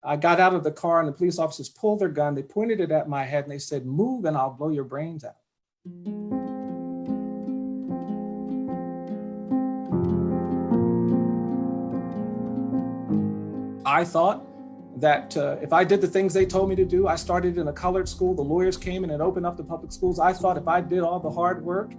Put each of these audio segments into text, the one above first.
I got out of the car and the police officers pulled their gun. They pointed it at my head and they said, "Move and I'll blow your brains out." I thought that if I did the things they told me to do, I started in a colored school, the lawyers came in and opened up the public schools. I thought if I did all the hard work,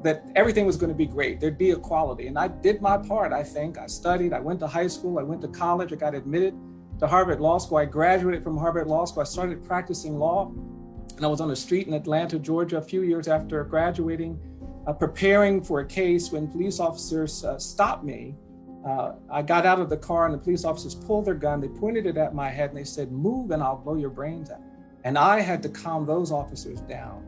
that everything was going to be great. There'd be equality. And I did my part, I think. I studied, I went to high school, I went to college, I got admitted to Harvard Law School. I graduated from Harvard Law School. I started practicing law. And I was on the street in Atlanta, Georgia, a few years after graduating, preparing for a case when police officers stopped me. I got out of the car and the police officers pulled their gun. They pointed it at my head and they said, "Move and I'll blow your brains out." And I had to calm those officers down.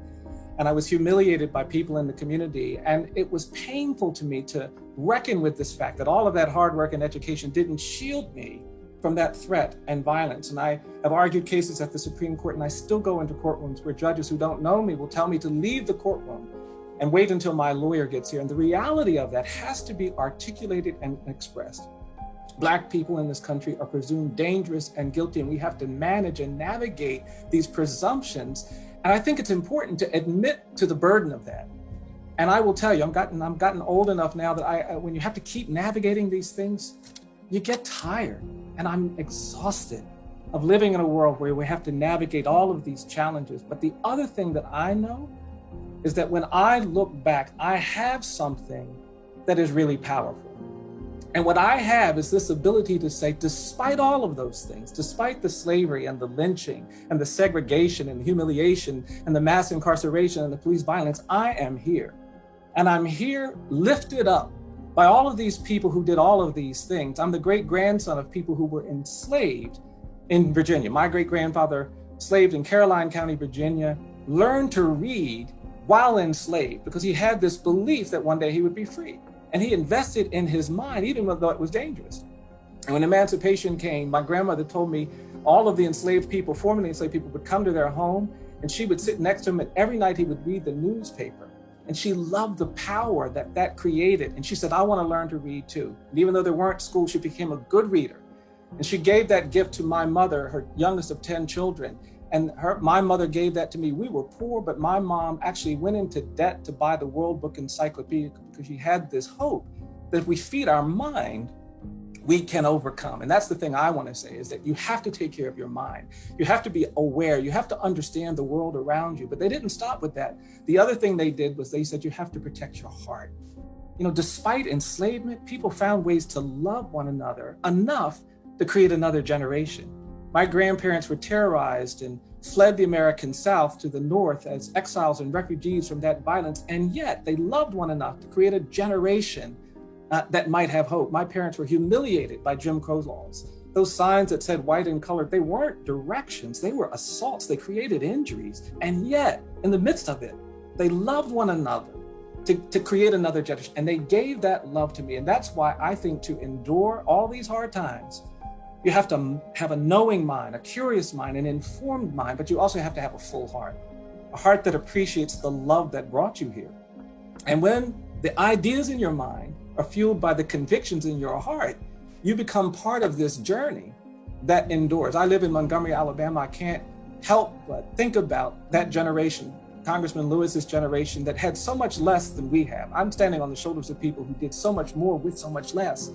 And I was humiliated by people in the community. And it was painful to me to reckon with this fact that all of that hard work and education didn't shield me from that threat and violence. And I have argued cases at the Supreme Court, and I still go into courtrooms where judges who don't know me will tell me to leave the courtroom and wait until my lawyer gets here. And the reality of that has to be articulated and expressed. Black people in this country are presumed dangerous and guilty, and we have to manage and navigate these presumptions. And I think it's important to admit to the burden of that. And I will tell you, I've gotten old enough now that when you have to keep navigating these things, you get tired. And I'm exhausted of living in a world where we have to navigate all of these challenges. But the other thing that I know is that when I look back, I have something that is really powerful. And what I have is this ability to say, despite all of those things, despite the slavery and the lynching and the segregation and the humiliation and the mass incarceration and the police violence, I am here. And I'm here lifted up by all of these people who did all of these things. I'm the great grandson of people who were enslaved in Virginia. My great grandfather, enslaved in Caroline County, Virginia, learned to read while enslaved because he had this belief that one day he would be free. And he invested in his mind, even though it was dangerous. And when emancipation came, my grandmother told me all of the enslaved people, formerly enslaved people, would come to their home and she would sit next to him, and every night he would read the newspaper. And she loved the power that that created. And she said, "I want to learn to read too." And even though there weren't schools, she became a good reader. And she gave that gift to my mother, her youngest of 10 children. And my mother gave that to me. We were poor, but my mom actually went into debt to buy the World Book Encyclopedia because she had this hope that if we feed our mind, we can overcome. And that's the thing I want to say, is that you have to take care of your mind. You have to be aware. You have to understand the world around you. But they didn't stop with that. The other thing they did was they said you have to protect your heart. You know, despite enslavement, people found ways to love one another enough to create another generation. My grandparents were terrorized and fled the American South to the North as exiles and refugees from that violence. And yet they loved one enough to create a generation that might have hope. My parents were humiliated by Jim Crow laws. Those signs that said white and colored, they weren't directions, they were assaults. They created injuries. And yet, in the midst of it, they loved one another to create another generation. And they gave that love to me. And that's why I think to endure all these hard times, you have to have a knowing mind, a curious mind, an informed mind, but you also have to have a full heart, a heart that appreciates the love that brought you here. And when the ideas in your mind are fueled by the convictions in your heart, you become part of this journey that endures. I live in Montgomery, Alabama. I can't help but think about that generation, Congressman Lewis's generation, that had so much less than we have. I'm standing on the shoulders of people who did so much more with so much less.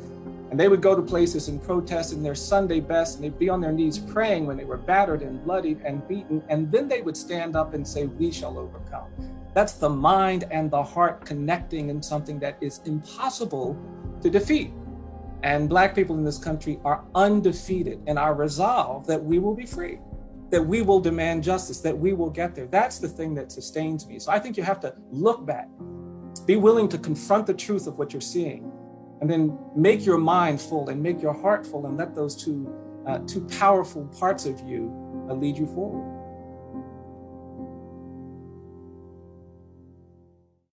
And they would go to places and protest in their Sunday best, and they'd be on their knees praying when they were battered and bloodied and beaten. And then they would stand up and say, "We shall overcome." That's the mind and the heart connecting in something that is impossible to defeat. And Black people in this country are undefeated in our resolve that we will be free, that we will demand justice, that we will get there. That's the thing that sustains me. So I think you have to look back, be willing to confront the truth of what you're seeing, and then make your mind full and make your heart full, and let those two powerful parts of you lead you forward.